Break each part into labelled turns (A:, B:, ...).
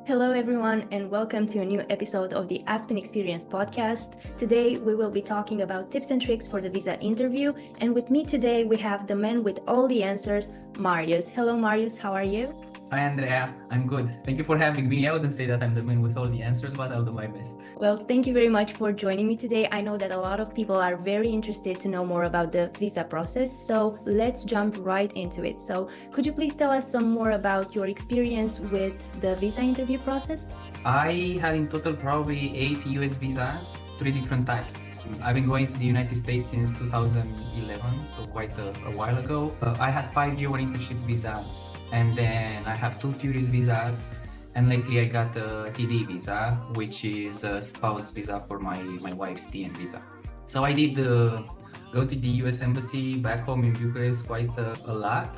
A: Hello, everyone, and welcome to a new episode of the Aspen Experience podcast. Today, we will be talking about tips and tricks for the visa interview. And with me today, we have the man with all the answers, Marius. Hello, Marius. How are you?
B: Hi, Andrea. I'm good. Thank you for having me. I wouldn't say that I'm the man with all the answers, but I'll do my best.
A: Well, thank you very much for joining me today. I know that a lot of people are very interested to know more about the visa process, so let's jump right into it. So, could you please tell us some more about your experience with the visa interview process?
B: I had in total probably 8 US visas, 3 different types. I've been going to the United States since 2011, so quite a while ago. I had 5 J1 internship visas, and then I have 2 tourist visas, and lately I got a TD visa, which is a spouse visa for my wife's TN visa. So I did go to the US Embassy back home in Bucharest quite a lot,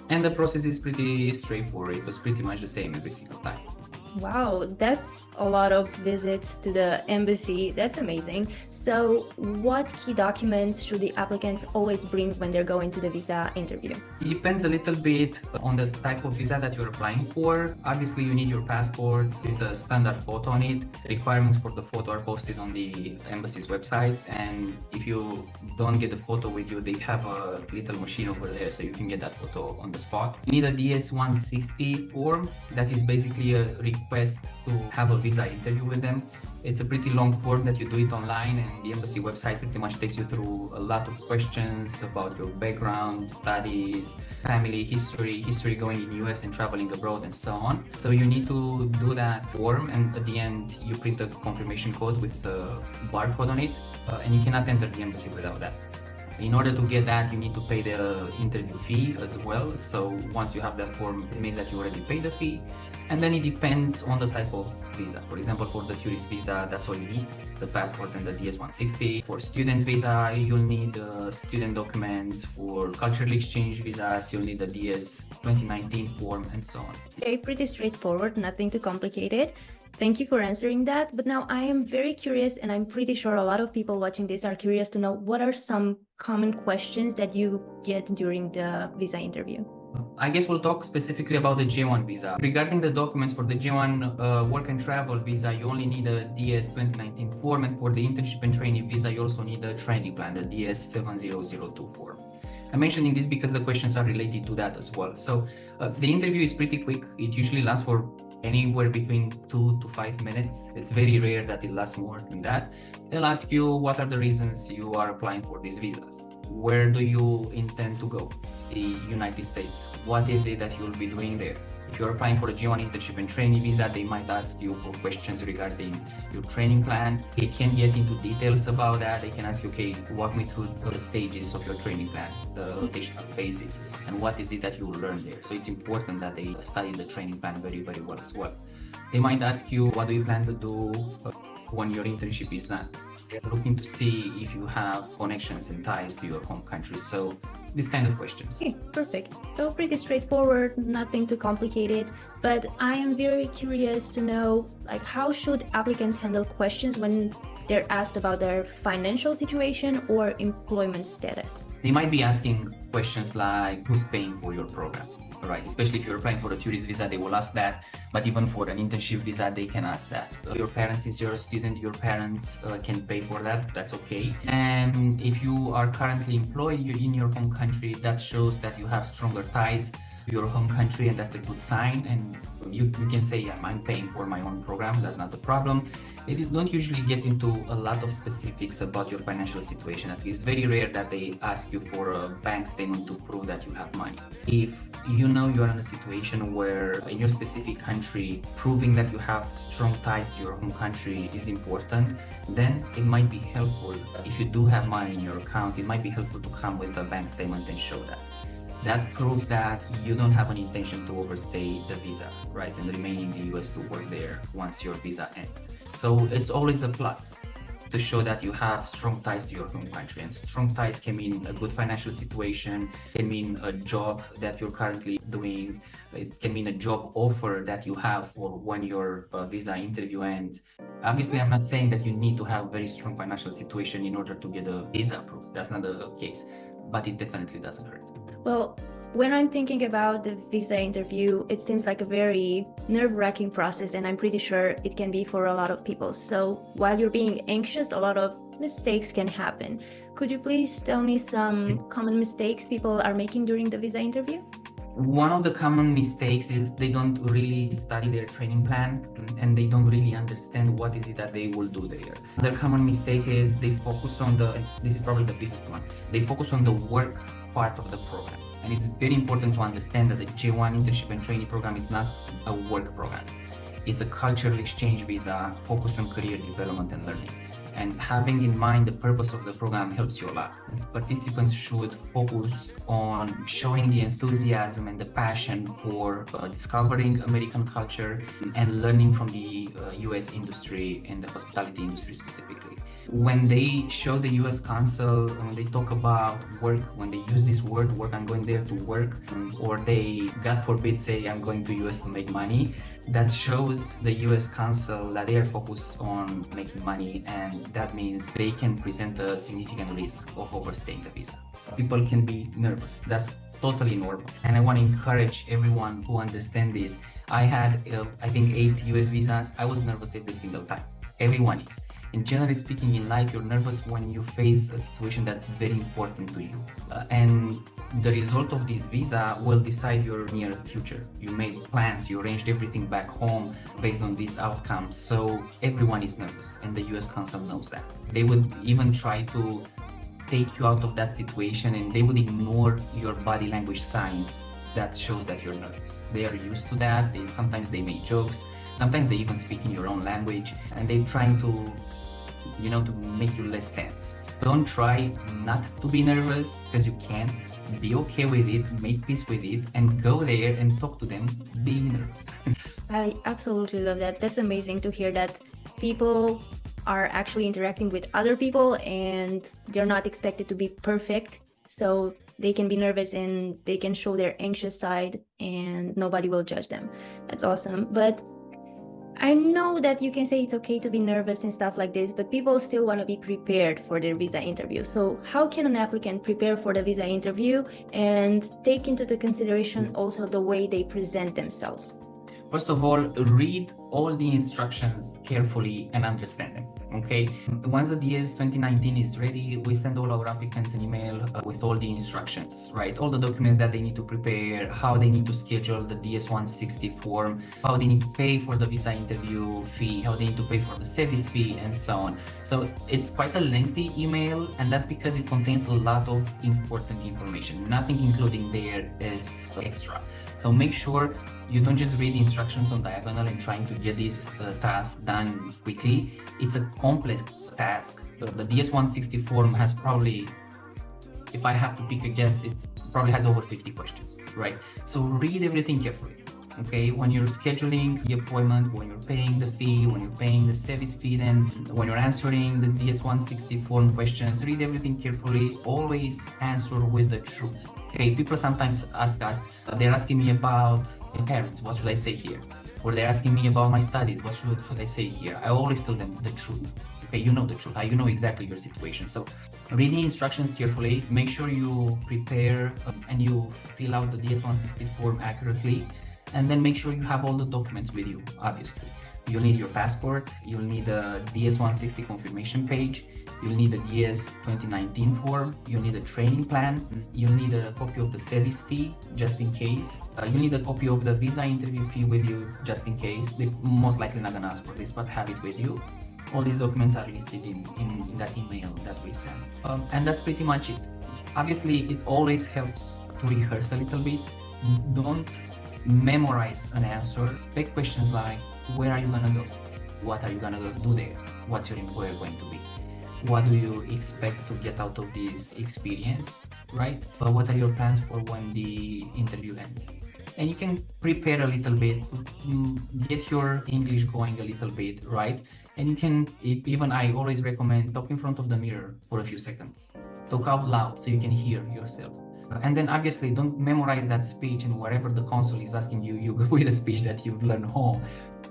B: and the process is pretty straightforward. It was pretty much the same every single time.
A: Wow, that's a lot of visits to the embassy. That's amazing. So, what key documents should the applicants always bring when they're going to the visa interview?
B: It depends a little bit on the type of visa that you're applying for. Obviously, you need your passport with a standard photo on it. Requirements for the photo are posted on the embassy's website, and if you don't get the photo with you, they have a little machine over there so you can get that photo on the spot. You need a DS-160 form that is basically a request to have a visa interview with them. It's a pretty long form that you do it online, and the embassy website pretty much takes you through a lot of questions about your background, studies, family history going in US and traveling abroad, and so on. So you need to do that form, and at the end you print a confirmation code with the barcode on it, and you cannot enter the embassy without that. In order to get that, you need to pay the interview fee as well. So once you have that form, it means that you already paid the fee. And then it depends on the type of visa. For example, for the tourist visa, that's all you need, the passport and the DS-160. For student visa, you'll need student documents. For cultural exchange visas, you'll need the DS-2019 form, and so on.
A: Okay, pretty straightforward, nothing too complicated. Thank you for answering that. But now I am very curious, and I'm pretty sure a lot of people watching this are curious to know what are some common questions that you get during the visa interview.
B: I guess we'll talk specifically about the J1 visa. Regarding the documents for the J1 work and travel visa, you only need a DS-2019 form, and for the internship and training visa, you also need a training plan, the DS-7002 form. I'm mentioning this because the questions are related to that as well. So the interview is pretty quick. It usually lasts for anywhere between 2 to 5 minutes. It's very rare that it lasts more than that. They'll ask you what are the reasons you are applying for these visas. Where do you intend to go? The United States. What is it that you'll be doing there? If you're applying for a J1 internship and training visa, they might ask you for questions regarding your training plan. They can get into details about that. They can ask you, okay, walk me through the stages of your training plan, the rotational phases, and what is it that you will learn there. So it's important that they study the training plan very, very well as well. They might ask you, what do you plan to do when your internship is done? They're looking to see if you have connections and ties to your home country. So these kind of questions.
A: Okay, perfect. So pretty straightforward, nothing too complicated. But I am very curious to know, like, how should applicants handle questions when they're asked about their financial situation or employment status?
B: They might be asking questions like, who's paying for your program? Right, especially if you're applying for a tourist visa, they will ask that. But even for an internship visa, they can ask that. Your parents, since you're a student, your parents can pay for that. That's okay. And if you are currently employed in your home country, that shows that you have stronger ties to your home country, and that's a good sign. And you can say, I'm paying for my own program. That's not a problem. They don't usually get into a lot of specifics about your financial situation. It's very rare that they ask you for a bank statement to prove that you have money. If you know you're in a situation where in your specific country, proving that you have strong ties to your home country is important, then it might be helpful. If you do have money in your account, it might be helpful to come with a bank statement and show that. That proves that you don't have an intention to overstay the visa, right, and remain in the US to work there once your visa ends. So it's always a plus to show that you have strong ties to your home country. And strong ties can mean a good financial situation, can mean a job that you're currently doing, it can mean a job offer that you have for when your visa interview ends. Obviously, I'm not saying that you need to have a very strong financial situation in order to get a visa approved. That's not the case, but it definitely doesn't hurt.
A: Well, When I'm thinking about the visa interview, it seems like a very nerve-wracking process, and I'm pretty sure it can be for a lot of people. So while you're being anxious, a lot of mistakes can happen. Could you please tell me some common mistakes people are making during the visa interview?
B: One of the common mistakes is they don't really study their training plan and they don't really understand what is it that they will do there. Another common mistake is they focus on this is probably the biggest one, they focus on the work part of the program. And it's very important to understand that the J1 internship and training program is not a work program. It's a cultural exchange visa focused on career development and learning. And having in mind the purpose of the program helps you a lot. Participants should focus on showing the enthusiasm and the passion for discovering American culture and learning from the US industry and the hospitality industry specifically. When they show the US consul, when they talk about work, when they use this word work, I'm going there to work, or they, God forbid, say I'm going to US to make money, that shows the US consul that they are focused on making money, and that means they can present a significant risk of overstaying the visa. People can be nervous. That's totally normal. And I want to encourage everyone to understand this. I had, I think, 8 US visas. I was nervous every single time. Everyone is. And generally speaking, in life, you're nervous when you face a situation that's very important to you. And the result of this visa will decide your near future. You made plans, you arranged everything back home based on these outcomes. So everyone is nervous, and the US consul knows that. They would even try to take you out of that situation, and they would ignore your body language signs that shows that you're nervous. They are used to that. Sometimes they make jokes. Sometimes they even speak in your own language, and they're trying to to make you less tense. Don't try not to be nervous, because you can't. Be okay with it, make peace with it, and go there and talk to them being nervous.
A: I absolutely love that. That's amazing to hear that people are actually interacting with other people and they're not expected to be perfect. So they can be nervous and they can show their anxious side and nobody will judge them. That's awesome. But I know that you can say it's okay to be nervous and stuff like this, but people still want to be prepared for their visa interview. So how can an applicant prepare for the visa interview and take into the consideration also the way they present themselves?
B: First of all, read all the instructions carefully and understand them, okay? Once the DS 2019 is ready, we send all our applicants an email with all the instructions, right? All the documents that they need to prepare, how they need to schedule the DS 160 form, how they need to pay for the visa interview fee, how they need to pay for the service fee, and so on. So it's quite a lengthy email, and that's because it contains a lot of important information. Nothing including there is extra. So make sure you don't just read the instructions on diagonal and trying to get this task done quickly. It's a complex task. The DS-160 form has probably, if I have to pick a guess, it probably has over 50 questions, right? So read everything carefully, okay? When you're scheduling the appointment, when you're paying the fee, when you're paying the service fee, then when you're answering the DS-160 form questions, read everything carefully. Always answer with the truth. Okay, people sometimes ask us, they're asking me about my parents, what should I say here? Or they're asking me about my studies, what should I say here? I always tell them the truth. Okay, you know the truth, you know exactly your situation. So read the instructions carefully, make sure you prepare and you fill out the DS-160 form accurately, and then make sure you have all the documents with you, obviously. You'll need your passport, you'll need a DS-160 confirmation page, you'll need a DS 2019 form, you'll need a training plan, you'll need a copy of the service fee, just in case. You'll need a copy of the visa interview fee with you, just in case. They're most likely not gonna ask for this, but have it with you. All these documents are listed in that email that we send. And that's pretty much it. Obviously, it always helps to rehearse a little bit. Don't memorize an answer. Pick questions like, where are you gonna go? What are you gonna do there? What's your employer going to be? What do you expect to get out of this experience, right? But what are your plans for when the interview ends? And you can prepare a little bit, get your English going a little bit, right? And you can, even I always recommend talk in front of the mirror for a few seconds. Talk out loud so you can hear yourself. And then obviously don't memorize that speech, and whatever the consul is asking you, you go with a speech that you've learned home.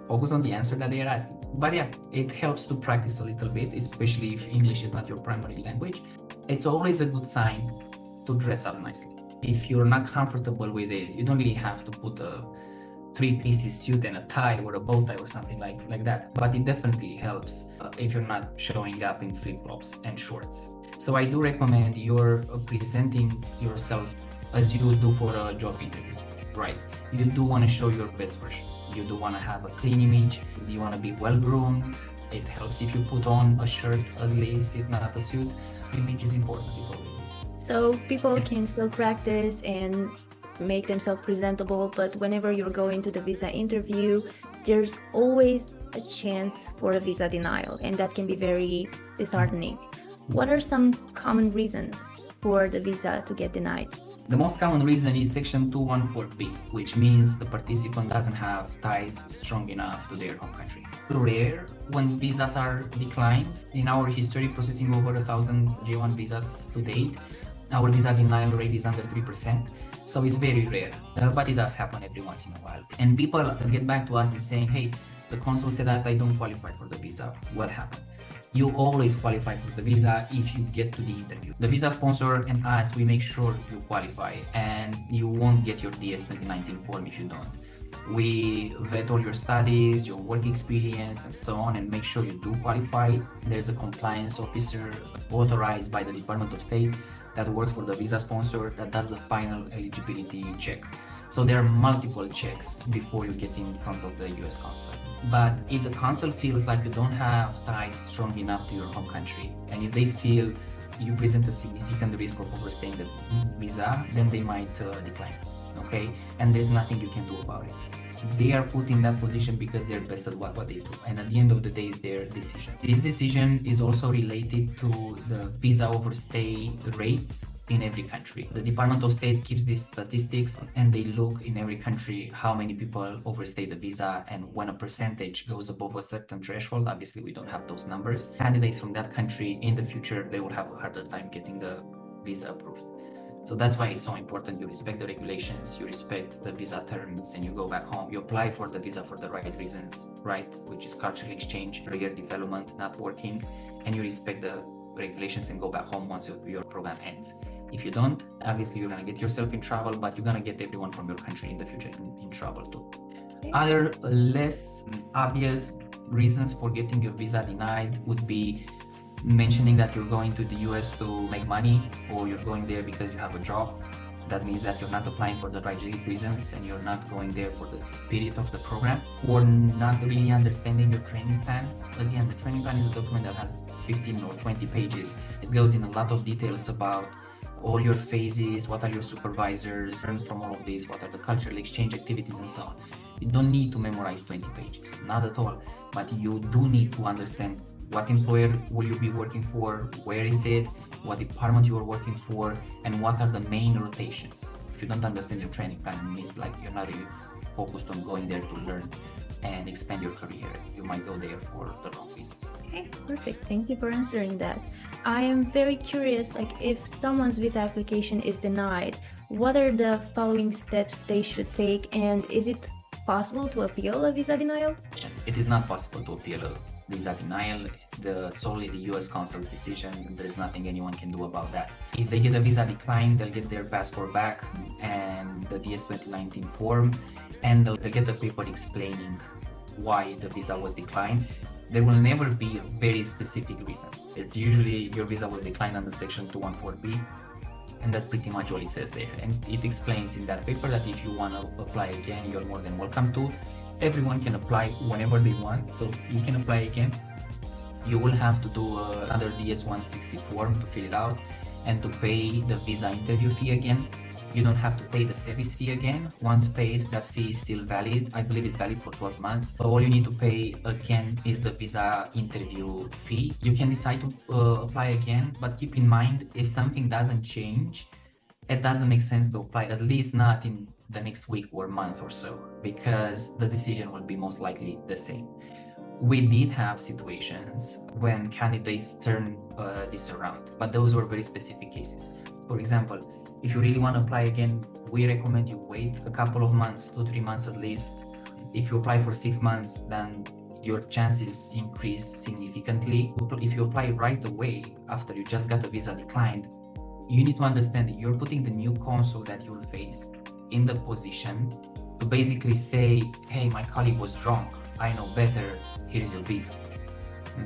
B: Focus on the answer that they are asking. But yeah, it helps to practice a little bit, especially if English is not your primary language. It's always a good sign to dress up nicely. If you're not comfortable with it, you don't really have to put a three-piece suit and a tie or a bow tie or something like that. But it definitely helps if you're not showing up in flip-flops and shorts. So I do recommend you're presenting yourself as you would do for a job interview, right? You do want to show your best version. You do want to have a clean image. You want to be well-groomed. It helps if you put on a shirt at least, if not a suit. Image is important, it always is.
A: So people can still practice and make themselves presentable, but whenever you're going to the visa interview, there's always a chance for a visa denial, and that can be very disheartening. What are some common reasons for the visa to get denied?
B: The most common reason is Section 214B, which means the participant doesn't have ties strong enough to their home country. Rare when visas are declined. In our history, processing over 1,000 J1 visas to date, our visa denial rate is under 3%. So it's very rare, but it does happen every once in a while. And people get back to us and saying, hey, the consul said that I don't qualify for the visa. What happened? You always qualify for the visa if you get to the interview. The visa sponsor and us, we make sure you qualify, and you won't get your DS 2019 form if you don't. We vet all your studies, your work experience, and so on, and make sure you do qualify. There's a compliance officer authorized by the Department of State that works for the visa sponsor that does the final eligibility check. So there are multiple checks before you get in front of the US consul. But if the consul feels like you don't have ties strong enough to your home country, and if they feel you present a significant risk of overstaying the visa, then they might decline, okay? And there's nothing you can do about it. They are put in that position because they're best at what they do, and at the end of the day, it's their decision. This decision is also related to the visa overstay rates in every country. The Department of State keeps these statistics, and they look in every country how many people overstay the visa, and when a percentage goes above a certain threshold, obviously we don't have those numbers, candidates from that country in the future, they will have a harder time getting the visa approved. So that's why it's so important you respect the regulations, you respect the visa terms, and you go back home. You apply for the visa for the right reasons, right? Which is cultural exchange, career development, not working, and you respect the regulations and go back home once your program ends. If you don't, obviously you're gonna get yourself in trouble, but you're gonna get everyone from your country in the future in trouble too. Other less obvious reasons for getting your visa denied would be mentioning that you're going to the US to make money, or you're going there because you have a job. That means that you're not applying for the right reasons, and you're not going there for the spirit of the program, or not really understanding your training plan. Again, the training plan is a document that has 15 or 20 pages. It goes in a lot of details about all your phases, what are your supervisors, learn from all of this, what are the cultural exchange activities, and so on. You don't need to memorize 20 pages, not at all, but you do need to understand what employer will you be working for, where is it, what department you are working for, and what are the main rotations. If you don't understand your training plan, it means like you're not really focused on going there to learn and expand your career. You might go there for the wrong reasons.
A: Okay, perfect. Thank you for answering that. I am very curious, like if someone's visa application is denied, what are the following steps they should take, and is it possible to appeal a visa denial?
B: It is not possible to appeal a visa denial. It's solely the US consul decision. There's nothing anyone can do about that. If they get a visa decline, they'll get their passport back and the DS 2019 form, and they'll get the paper explaining why the visa was declined. There will never be a very specific reason. It's usually your visa was declined under Section 214B, and that's pretty much all it says there. And it explains in that paper that if you want to apply again, you're more than welcome to. Everyone can apply whenever they want, so you can apply again. You will have to do another DS-160 form to fill it out and to pay the visa interview fee again. You don't have to pay the service fee again. Once paid, that fee is still valid. I believe it's valid for 12 months. So all you need to pay again is the visa interview fee. You can decide to apply again, but keep in mind, if something doesn't change, it doesn't make sense to apply, at least not in the next week or month or so, because the decision will be most likely the same. We did have situations when candidates turn this around, but those were very specific cases. For example, if you really want to apply again, we recommend you wait a couple of months, 2-3 months at least. If you apply for 6 months, then your chances increase significantly. If you apply right away after you just got the visa declined, you need to understand that you're putting the new consul that you'll face in the position to basically say, hey, my colleague was wrong, I know better, here's your visa.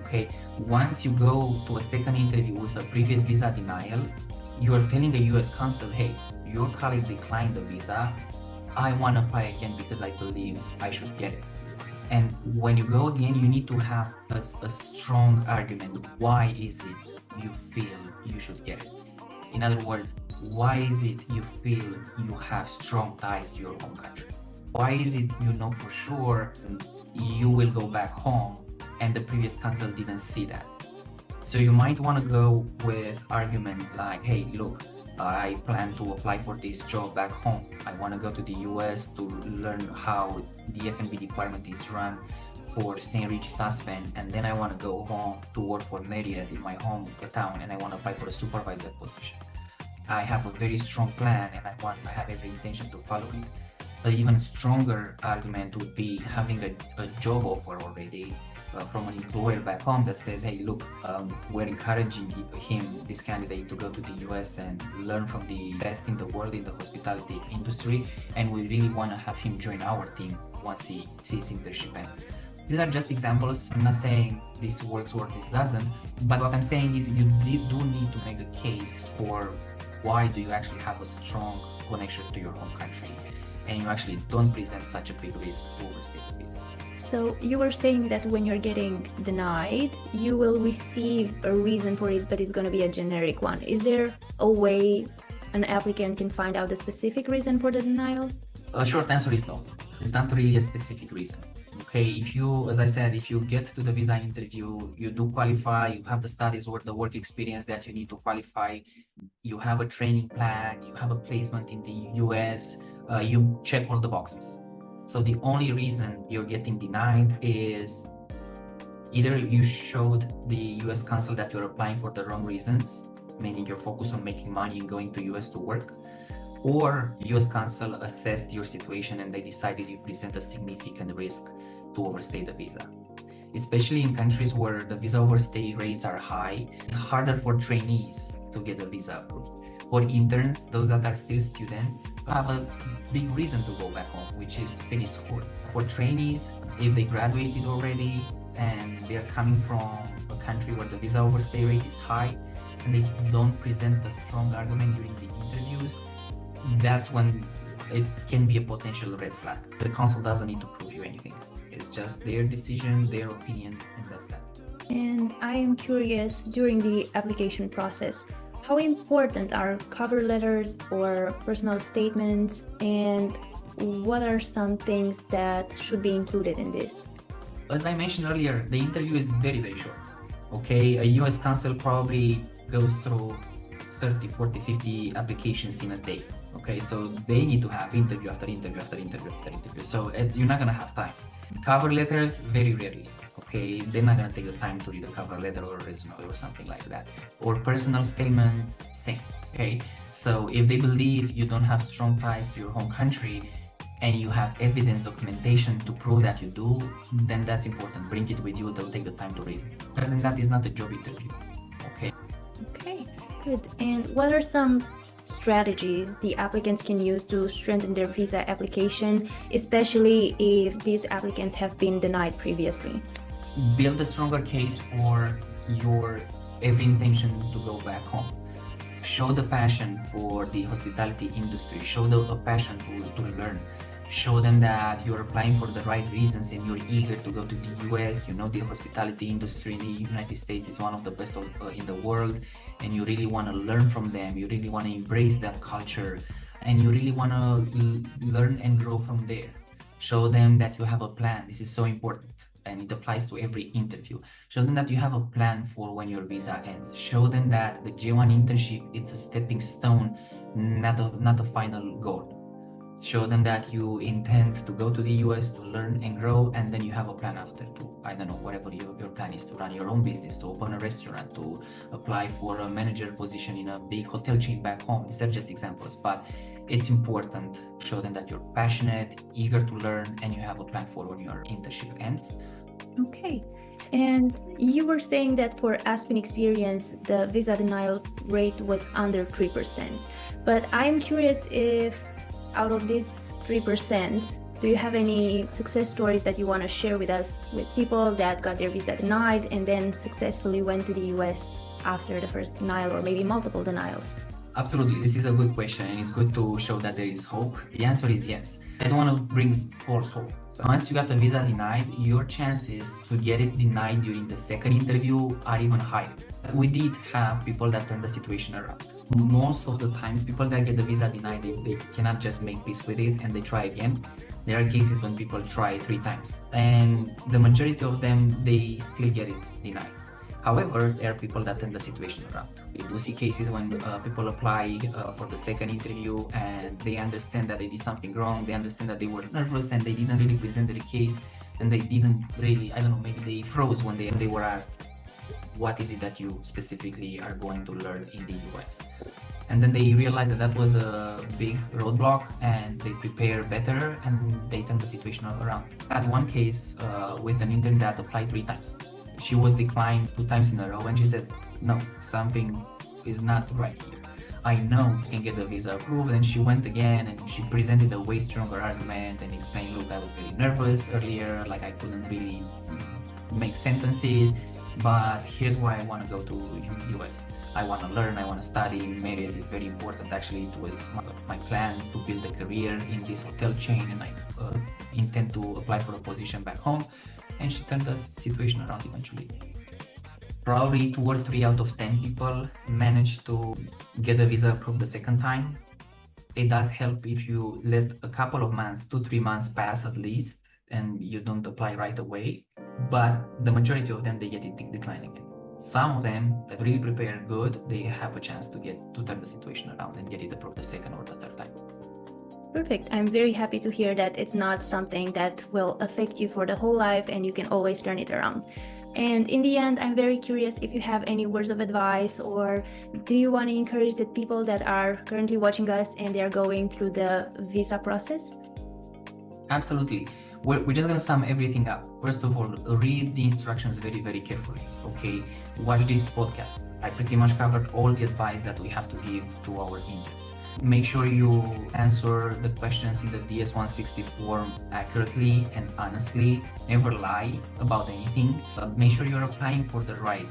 B: Okay, once you go to a second interview with a previous visa denial, you are telling the US consul, hey, your colleague declined the visa, I want to apply again because I believe I should get it. And when you go again, you need to have a strong argument. Why is it you feel you should get it? In other words, why is it you feel you have strong ties to your home country? Why is it you know for sure you will go back home and the previous consul didn't see that? So you might want to go with argument like, hey, look, I plan to apply for this job back home. I want to go to the US to learn how the F&B department is run for St. Regis Aspen, and then I want to go home to work for Marriott in my hometown, and I want to apply for a supervisor position. I have a very strong plan, and I have every intention to follow it. An even stronger argument would be having a job offer already from an employer back home that says, hey, look, we're encouraging this candidate to go to the US and learn from the best in the world in the hospitality industry, and we really want to have him join our team once he sees internship ends. These are just examples. I'm not saying this works or this doesn't, but what I'm saying is you do need to make a case for why do you actually have a strong connection to your home country, and you actually don't present such a big risk to overstay the visa.
A: So you were saying that when you're getting denied, you will receive a reason for it, but it's going to be a generic one. Is there a way an applicant can find out the specific reason for the denial?
B: A short answer is no. It's not really a specific reason. Okay, if you, as I said, if you get to the visa interview, you do qualify, you have the studies or the work experience that you need to qualify, you have a training plan, you have a placement in the US, you check all the boxes. So the only reason you're getting denied is either you showed the US consul that you're applying for the wrong reasons, meaning you're focused on making money and going to US to work, or US consul assessed your situation and they decided you present a significant risk to overstay the visa. Especially in countries where the visa overstay rates are high, it's harder for trainees to get a visa approved. For interns, those that are still students, have a big reason to go back home, which is to finish school. For trainees, if they graduated already and they're coming from a country where the visa overstay rate is high and they don't present a strong argument during the interviews, that's when it can be a potential red flag. The consul doesn't need to prove you anything. It's just their decision, their opinion, and that's that.
A: And I am curious, during the application process, how important are cover letters or personal statements, and what are some things that should be included in this?
B: As I mentioned earlier, the interview is very, very short. Okay, a US consul probably goes through 30, 40, 50 applications in a day. Okay, so they need to have interview after interview after interview after interview. So you're not gonna have time. Cover letters, very rarely. Okay, they're not gonna take the time to read a cover letter or a resume or something like that. Or personal statements, same. Okay, so if they believe you don't have strong ties to your home country and you have evidence, documentation to prove that you do, then that's important. Bring it with you, they'll take the time to read it. Other than that, is not a job interview. Okay.
A: Okay, good. And what are some strategies the applicants can use to strengthen their visa application, especially if these applicants have been denied previously?
B: Build a stronger case for your every intention to go back home. Show the passion for the hospitality industry. Show a passion to learn. Show them that you're applying for the right reasons and you're eager to go to the US. You know the hospitality industry in the United States is one of the best in the world, and you really want to learn from them. You really want to embrace that culture, and you really want to learn and grow from there. Show them that you have a plan. This is so important, and it applies to every interview. Show them that you have a plan for when your visa ends. Show them that the J1 internship, it's a stepping stone, not a final goal. Show them that you intend to go to the US to learn and grow, and then you have a plan after to, I don't know, whatever your plan is, to run your own business, to open a restaurant, to apply for a manager position in a big hotel chain back home. These are just examples, but it's important to show them that you're passionate, eager to learn, and you have a plan for when your internship ends.
A: Okay. And you were saying that for Aspen experience, the visa denial rate was under 3%. But I'm curious if out of this 3%, do you have any success stories that you want to share with us with people that got their visa denied and then successfully went to the US after the first denial or maybe multiple denials?
B: Absolutely. This is a good question, and it's good to show that there is hope. The answer is yes. I don't want to bring false hope. Once you got the visa denied, your chances to get it denied during the second interview are even higher. We did have people that turned the situation around. Most of the times, people that get the visa denied, they cannot just make peace with it and they try again. There are cases when people try 3 times, and the majority of them, they still get it denied. However, there are people that turn the situation around. We do see cases when people apply for the second interview and they understand that they did something wrong, they understand that they were nervous and they didn't really present their case, and they didn't really, I don't know, maybe they froze when they were asked, what is it that you specifically are going to learn in the US? And then they realized that that was a big roadblock and they prepare better and they turn the situation around. I had one case with an intern that applied 3 times. She was declined 2 times in a row and she said, no, something is not right here. I know I can get the visa approved. And she went again and she presented a way stronger argument and explained, look, I was very nervous earlier, like I couldn't really make sentences, but here's why I want to go to US. I want to learn, I want to study, merit is very important. Actually, it was my plan to build a career in this hotel chain and I intend to apply for a position back home. And she turned the situation around eventually. Probably 2 or 3 out of 10 people managed to get a visa approved the second time. It does help if you let a couple of months, 2-3 months pass at least, and you don't apply right away. But the majority of them, they get it declined again. Some of them that really prepare good, they have a chance to turn the situation around and get it approved the second or the third time.
A: Perfect. I'm very happy to hear that it's not something that will affect you for the whole life and you can always turn it around. And in the end, I'm very curious if you have any words of advice, or do you want to encourage the people that are currently watching us and they're going through the visa process?
B: Absolutely. We're just going to sum everything up. First of all, read the instructions very, very carefully. Okay, watch this podcast. I pretty much covered all the advice that we have to give to our interns. Make sure you answer the questions in the DS-160 form accurately and honestly. Never lie about anything. Make sure you're applying for the right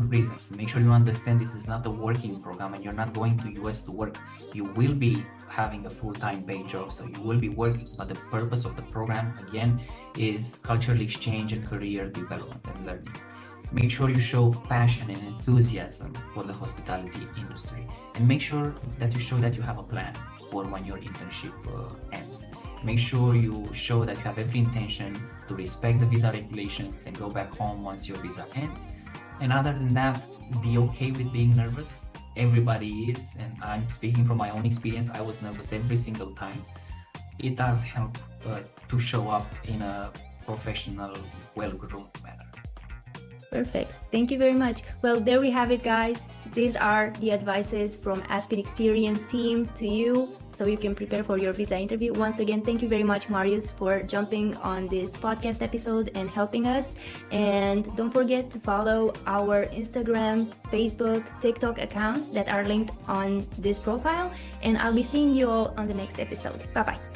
B: reasons. Make sure you understand this is not a working program and you're not going to US to work. You will be having a full-time paid job, so you will be working. But the purpose of the program, again, is cultural exchange and career development and learning. Make sure you show passion and enthusiasm for the hospitality industry, and make sure that you show that you have a plan for when your internship ends. Make sure you show that you have every intention to respect the visa regulations and go back home once your visa ends. And other than that, be okay with being nervous. Everybody is, and I'm speaking from my own experience. I was nervous every single time. It does help to show up in a professional, well-groomed manner.
A: Perfect. Thank you very much. Well, there we have it, guys. These are the advices from Aspen Experience team to you so you can prepare for your visa interview. Once again, thank you very much, Marius, for jumping on this podcast episode and helping us. And don't forget to follow our Instagram, Facebook, TikTok accounts that are linked on this profile. And I'll be seeing you all on the next episode. Bye-bye.